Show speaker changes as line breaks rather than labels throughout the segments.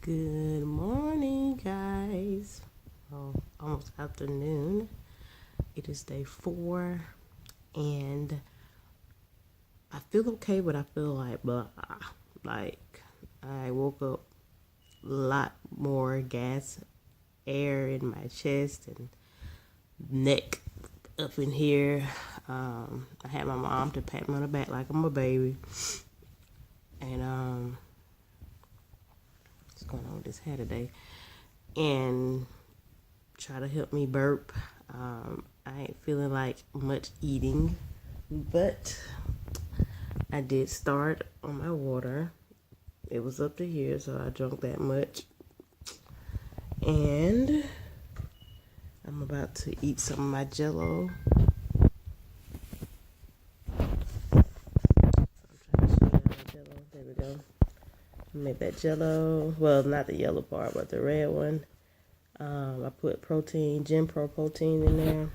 Good morning, guys. Well, almost afternoon. It is day 4, and I feel okay, but I feel like blah. Like I woke up a lot more gas, air in my chest and neck up in here. I had my mom to pat me on the back like I'm a baby, and what's going on with this hair today? And try to help me burp. I ain't feeling like much eating, but I did start on my water. It was up to here, so I drank that much. And I'm about to eat some of my Jello. So I'm trying to show y'all my Jello. There we go. Make that Jello. Well, not the yellow part, but the red one. I put protein, Gym Pro protein in there.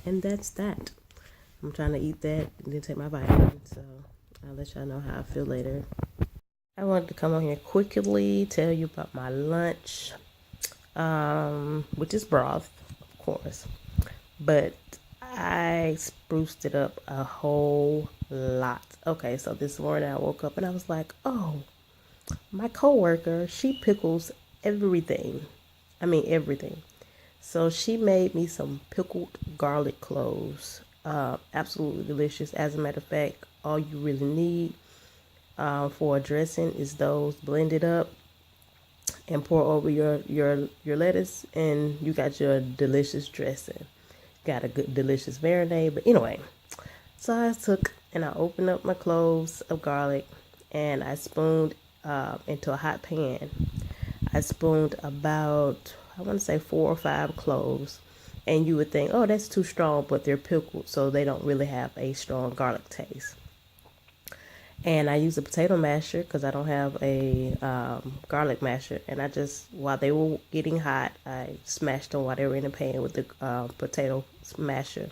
And that's that. I'm trying to eat that and then take my vitamins. So I'll let y'all know how I feel later. I wanted to come on here quickly, tell you about my lunch, which is broth, of course. But I spruced it up a whole lot. Okay, so this morning I woke up and I was like, oh, my coworker, she pickles everything. I mean, everything. So she made me some pickled garlic cloves. Absolutely delicious. As a matter of fact, all you really need for a dressing is those blended up and pour over your lettuce, and you got your delicious dressing. Got a good delicious marinade. But anyway, so I took and I opened up my cloves of garlic and I spooned into a hot pan. I spooned about, I want to say 4 or 5 cloves. And you would think, oh, that's too strong, but they're pickled, so they don't really have a strong garlic taste. And I used a potato masher because I don't have a garlic masher. And I just, while they were getting hot, I smashed them while they were in the pan with the potato masher.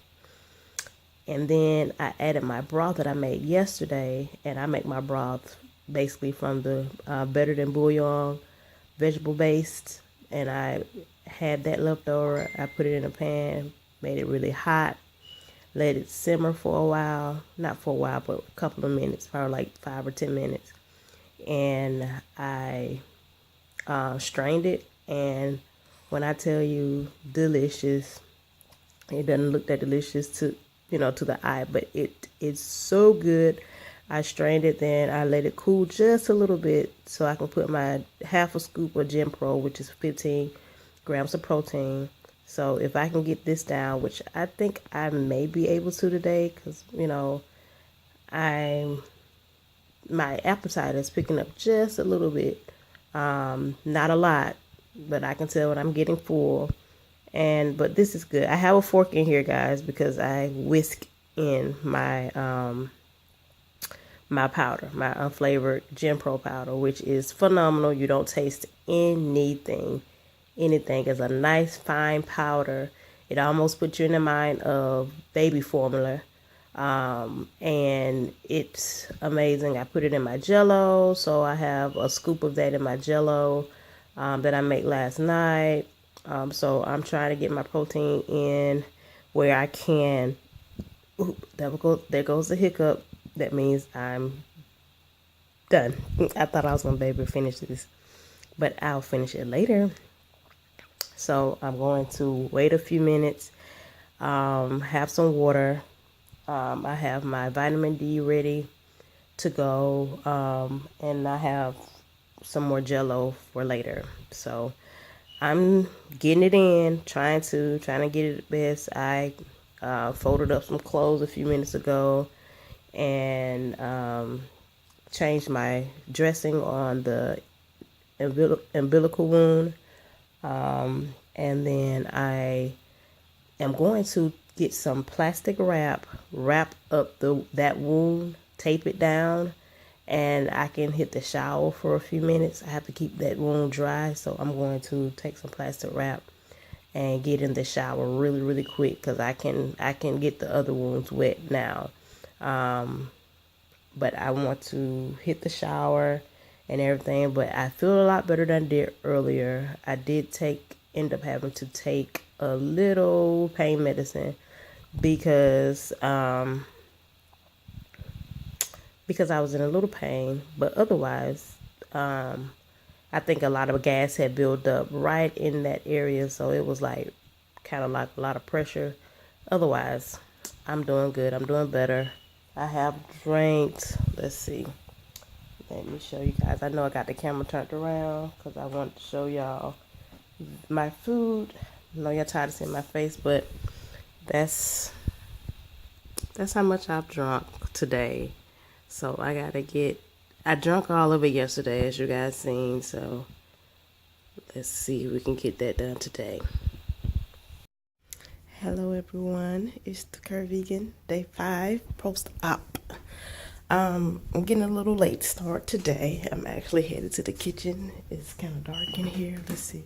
And then I added my broth that I made yesterday. And I make my broth basically from the Better Than Bouillon vegetable based. And I had that left over. I put it in a pan, made it really hot, let it simmer for a while. Not for a while, but a couple of minutes, probably like 5 or 10 minutes. And I strained it. And when I tell you delicious, it doesn't look that delicious to the eye, but it is so good. I strained it, then I let it cool just a little bit so I can put my half a scoop of Gym Pro, which is 15 grams of protein. So if I can get this down, which I think I may be able to today, because my appetite is picking up just a little bit, not a lot, but I can tell when I'm getting full. But this is good. I have a fork in here, guys, because I whisk in my my powder, my unflavored Gym Pro powder, which is phenomenal. You don't taste anything. Anything is a nice fine powder. It almost puts you in the mind of baby formula. And it's amazing. I put it in my Jello, so I have a scoop of that in my Jello that I made last night. So I'm trying to get my protein in where I can. Ooh, there goes the hiccup. That means I'm done. I thought I was going to be able to finish this, but I'll finish it later. So I'm going to wait a few minutes, have some water. I have my vitamin D ready to go, and I have some more Jello for later. So I'm getting it in, trying to get it best. I folded up some clothes a few minutes ago and changed my dressing on the umbilical wound. And then I am going to get some plastic wrap up that wound, tape it down, and I can hit the shower for a few minutes. I have to keep that wound dry, so I'm going to take some plastic wrap and get in the shower really, really quick because I can get the other wounds wet now. But I want to hit the shower and everything, but I feel a lot better than I did earlier. I did end up having to take a little pain medicine because I was in a little pain, but otherwise, I think a lot of gas had built up right in that area, so it was like kind of like a lot of pressure. Otherwise, I'm doing good. I'm doing better. I have drank, let's see. Let me show you guys. I know I got the camera turned around because I want to show y'all my food. I know y'all tired of seeing my face, but that's how much I've drunk today. So I drank all of it yesterday, as you guys seen. So let's see if we can get that done today. Hello everyone, it's the Curve Vegan, day 5, post-op. I'm getting a little late start today. I'm actually headed to the kitchen. It's kind of dark in here. Let's see.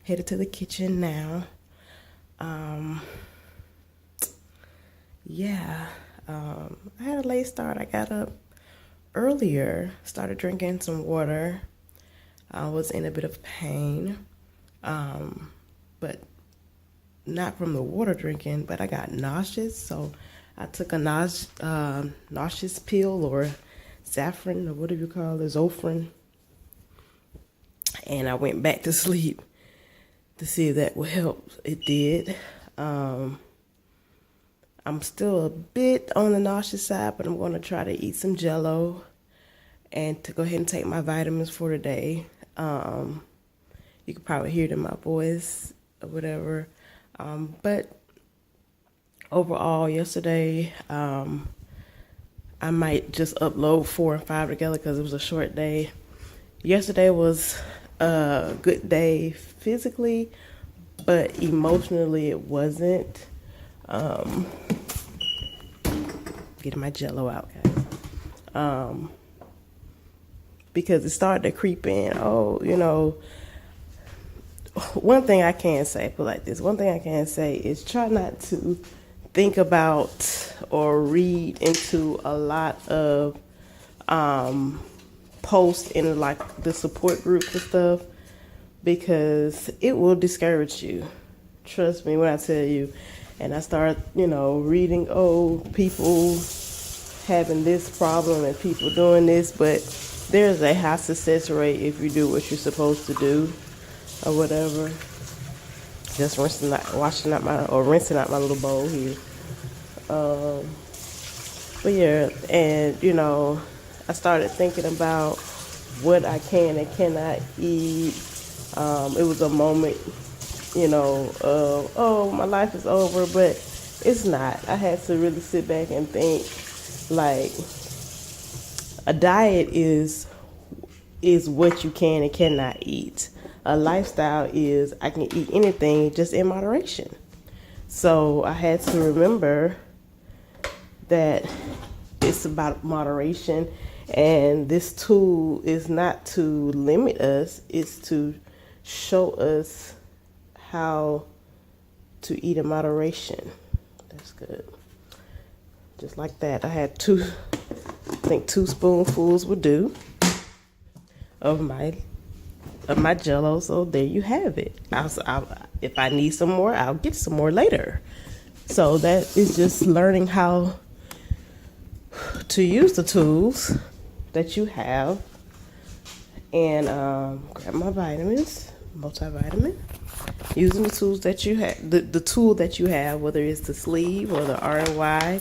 Headed to the kitchen now. I had a late start. I got up earlier, started drinking some water. I was in a bit of pain, but not from the water drinking, but I got nauseous, so I took a nauseous pill, or Zafran, or whatever you call it, Zofran, and I went back to sleep to see if that would help. It did. I'm still a bit on the nauseous side, but I'm going to try to eat some Jell-O and to go ahead and take my vitamins for today. You can probably hear it in my voice or whatever. But overall, yesterday, I might just upload 4 and 5 together because it was a short day. Yesterday was a good day physically, but emotionally it wasn't. Getting my Jell-O out, guys. Because it started to creep in. One thing I can say, put like this, one thing I can say is try not to think about or read into a lot of posts in like the support groups and stuff, because it will discourage you. Trust me when I tell you. And I start, reading, people having this problem and people doing this, but there's a high success rate if you do what you're supposed to do. Or whatever. Just rinsing out my little bowl here. But yeah, and I started thinking about what I can and cannot eat. It was a moment, of, my life is over, but it's not. I had to really sit back and think, like, a diet is what you can and cannot eat. A lifestyle is I can eat anything just in moderation. So I had to remember that it's about moderation, and this tool is not to limit us, it's to show us how to eat in moderation. That's good. Just like that. I had 2 spoonfuls would do of my Jell-O, so there you have it. If I need some more, I'll get some more later. So that is just learning how to use the tools that you have, and grab my vitamins, multivitamin, using the tools that you have, the tool that you have, whether it's the sleeve or the RNY,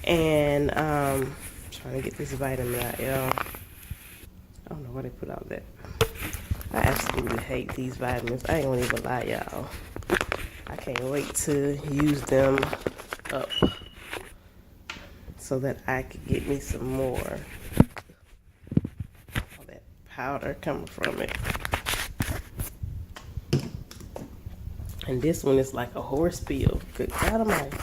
and trying to get this vitamin out, y'all. I don't know why they put out that. I absolutely hate these vitamins. I ain't gonna even lie, y'all. I can't wait to use them up so that I could get me some more. All that powder coming from it. And this one is like a horse peel. Good God Almighty.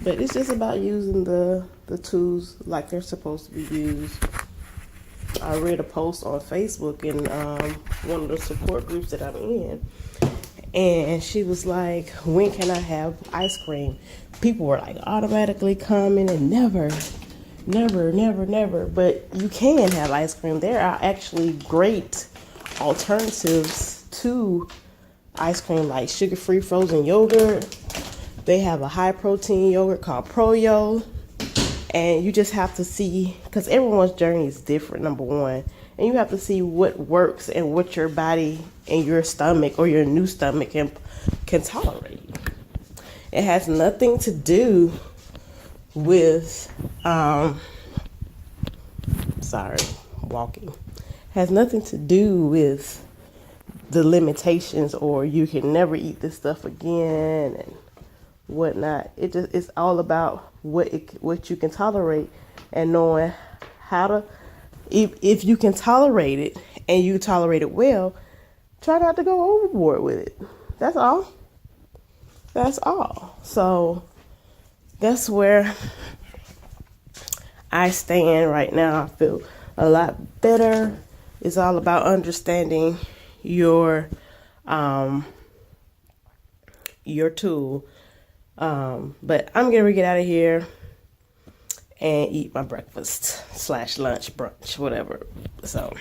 But it's just about using the tools like they're supposed to be used. I read a post on Facebook in one of the support groups that I'm in, And she was like, when can I have ice cream? People were like automatically coming and never. But you can have ice cream. There are actually great alternatives to ice cream, like sugar-free frozen yogurt. They have a high protein yogurt called Pro-Yo. And you just have to see, because everyone's journey is different, number one. And you have to see what works and what your body and your stomach or your new stomach can tolerate. It has nothing to do with, walking. Has nothing to do with the limitations or you can never eat this stuff again and whatnot. It's all about what you can tolerate and knowing how to, if you can tolerate it and you tolerate it well, try not to go overboard with it. That's all. So that's where I stand right now. I feel a lot better. It's all about understanding your tool. But I'm gonna get out of here and eat my breakfast / lunch, brunch, whatever. So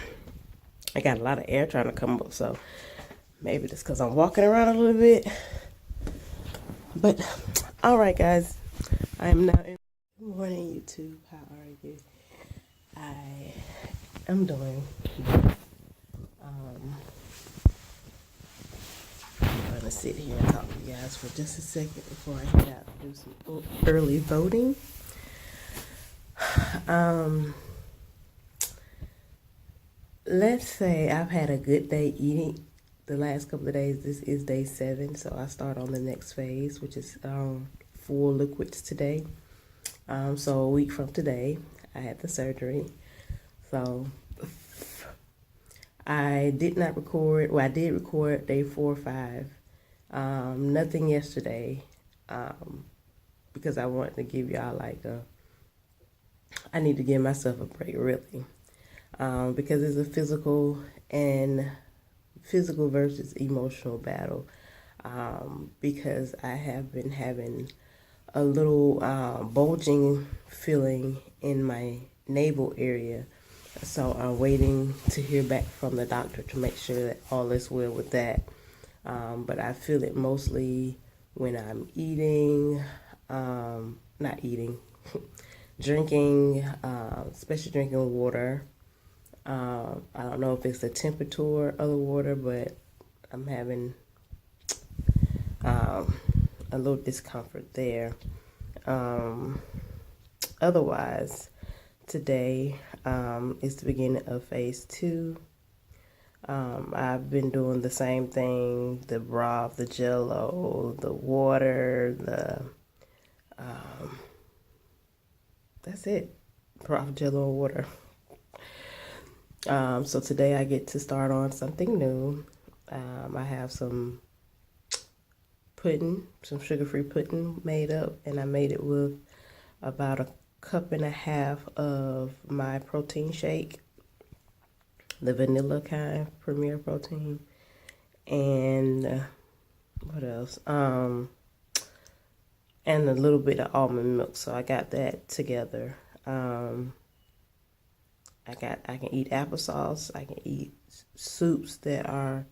I got a lot of air trying to come up, so maybe it's because I'm walking around a little bit. But all right, guys, I am now in. Good morning, YouTube. How are you? I am doing good. I'm gonna sit here and talk to you guys for just a second before I head out and do some early voting. Let's say I've had a good day eating the last couple of days. This is day 7, so I start on the next phase, which is full liquids today. So a week from today, I had the surgery. So I did not record. Well, I did record day 4 or 5. Nothing yesterday, because I wanted to give y'all I need to give myself a break, really, because it's a physical versus emotional battle. Because I have been having a little bulging feeling in my navel area. So I'm waiting to hear back from the doctor to make sure that all is well with that. But I feel it mostly when I'm eating, not eating, drinking, especially drinking water. I don't know if it's the temperature of the water, but I'm having a little discomfort there. Otherwise, today is the beginning of phase 2. I've been doing the same thing, the broth, the jello, the water, that's it, broth, jello, and water. So today I get to start on something new. I have some pudding, some sugar-free pudding made up, and I made it with about 1.5 cups of my protein shake, the vanilla kind, Premier Protein, and what else? And a little bit of almond milk. So I got that together. I can eat applesauce. I can eat soups that are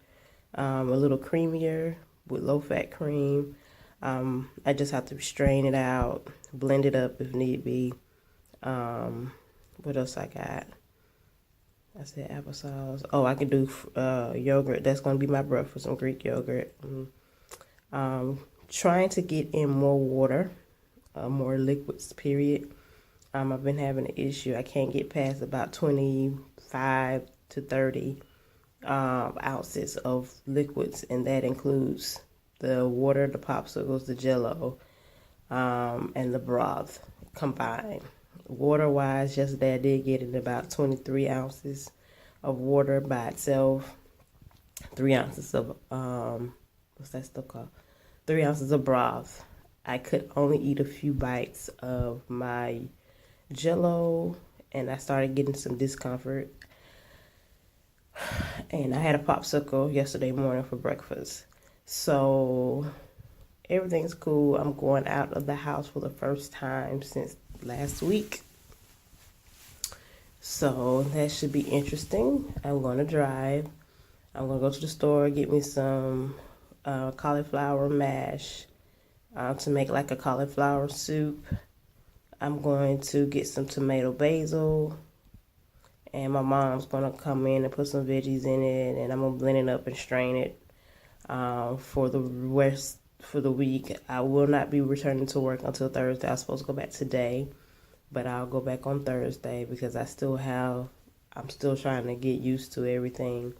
a little creamier with low-fat cream. I just have to strain it out, blend it up if need be. What else I got? I said applesauce. Oh, I can do yogurt. That's going to be my breakfast, some Greek yogurt. Trying to get in more water, more liquids, period. I've been having an issue. I can't get past about 25 to 30 ounces of liquids, and that includes the water, the popsicles, the jello, and the broth combined. Water-wise, yesterday I did get in about 23 ounces of water by itself, 3 ounces of, what's that stuff called? 3 ounces of broth. I could only eat a few bites of my jello, and I started getting some discomfort. And I had a popsicle yesterday morning for breakfast. So everything's cool. I'm going out of the house for the first time since last week. So that should be interesting. I'm going to drive. I'm going to go to the store, get me some cauliflower mash to make like a cauliflower soup. I'm going to get some tomato basil. And my mom's going to come in and put some veggies in it. And I'm going to blend it up and strain it for the rest for the week. I will not be returning to work until Thursday. I was supposed to go back today, but I'll go back on Thursday because I'm still trying to get used to everything.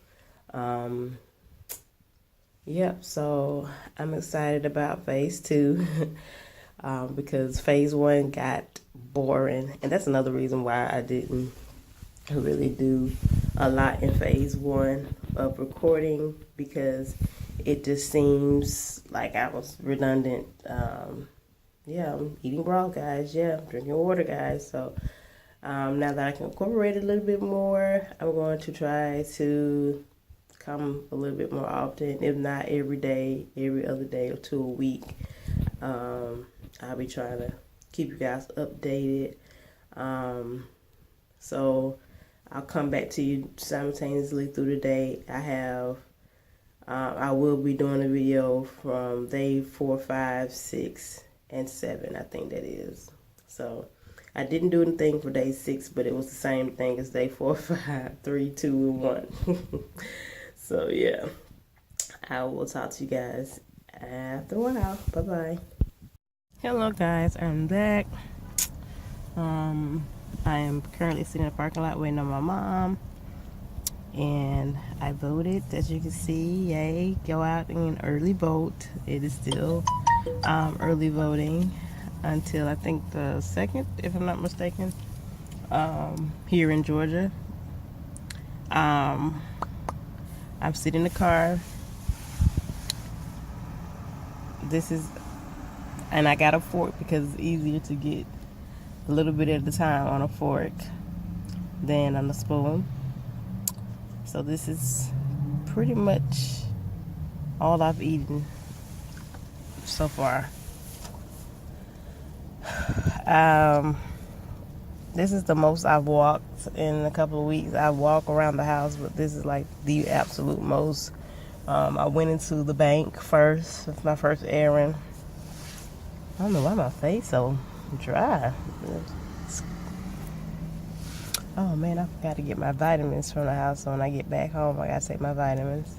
Yep, so I'm excited about phase 2 because phase 1 got boring, and that's another reason why I didn't really do a lot in phase 1 of recording, because it just seems like I was redundant. Yeah, I'm eating raw, guys. Yeah, I'm drinking water, guys. So now that I can incorporate it a little bit more, I'm going to try to come a little bit more often, if not every day, every other day or 2 a week. I'll be trying to keep you guys updated. So I'll come back to you simultaneously through the day. I will be doing a video from day 4, 5, 6, and 7, I think that is. So I didn't do anything for day 6, but it was the same thing as day 4, 5, 3, 2, and 1. So yeah, I will talk to you guys after a while. Bye-bye. Hello guys, I'm back. I am currently sitting in the parking lot waiting on my mom. And I voted, as you can see. Yay, go out and early vote. It is still early voting until I think the 2nd, if I'm not mistaken, here in Georgia. I'm sitting in the car. And I got a fork because it's easier to get a little bit at a time on a fork than on a spoon. So this is pretty much all I've eaten so far. This is the most I've walked in a couple of weeks. I walk around the house, but this is like the absolute most. I went into the bank first. It's my first errand. I don't know why my face so dry. Oh man, I forgot to get my vitamins from the house. So when I get back home, I gotta take my vitamins.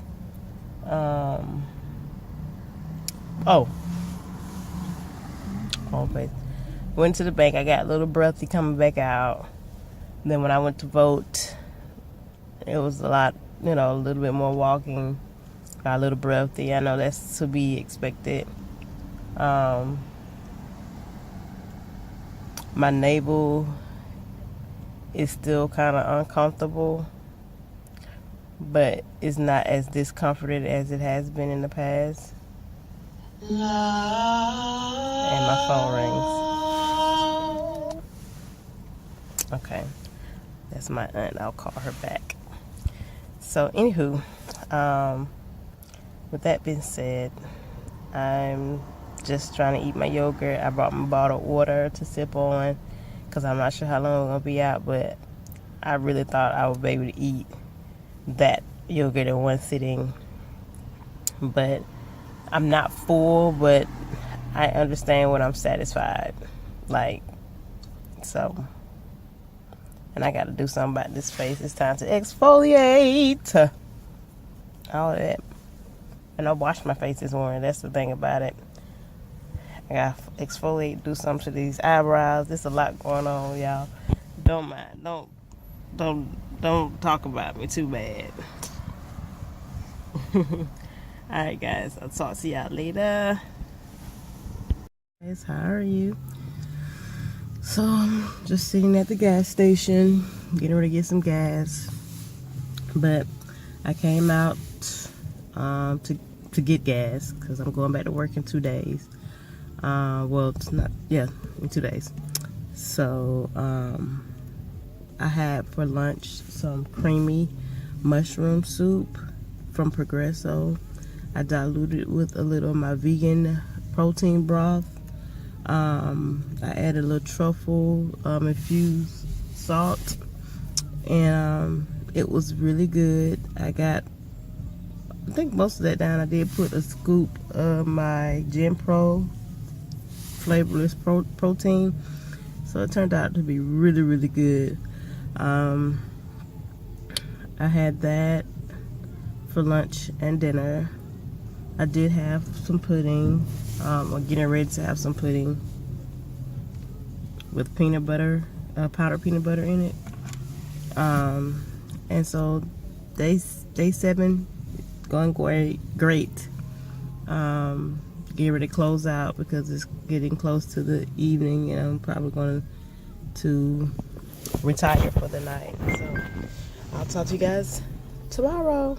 Face. Went to the bank. I got a little breathy coming back out. Then when I went to vote, it was a lot, a little bit more walking. Got a little breathy. I know that's to be expected. My navel is still kind of uncomfortable, but it's not as discomforted as it has been in the past. And my phone rings. Okay, that's my aunt. I'll call her back. So anywho, with that being said, I'm just trying to eat my yogurt. I brought my bottled water to sip on because I'm not sure how long I'm going to be out, but I really thought I would be able to eat that yogurt in one sitting. But I'm not full, but I understand when I'm satisfied. So. And I got to do something about this face. It's time to exfoliate. All of that. And I washed my face this morning. That's the thing about it. I got to exfoliate, do something to these eyebrows. There's a lot going on, y'all. Don't mind. Don't talk about me too bad. Alright guys, I'll talk to y'all later. Guys, how are you? So I'm just sitting at the gas station, getting ready to get some gas. But I came out to get gas because I'm going back to work in 2 days. Well, it's not, yeah, in 2 days. So I had for lunch some creamy mushroom soup from Progresso. I diluted it with a little of my vegan protein broth. I added a little truffle infused salt, and it was really good. I think most of that down. I did put a scoop of my Gen Pro flavorless protein, so it turned out to be really, really good. I had that for lunch and dinner. I did have some pudding. I'm getting ready to have some pudding with peanut butter, powdered peanut butter in it. And so day 7 going great. Getting ready to close out because it's getting close to the evening, and I'm probably going to retire for the night. So I'll talk to you guys tomorrow.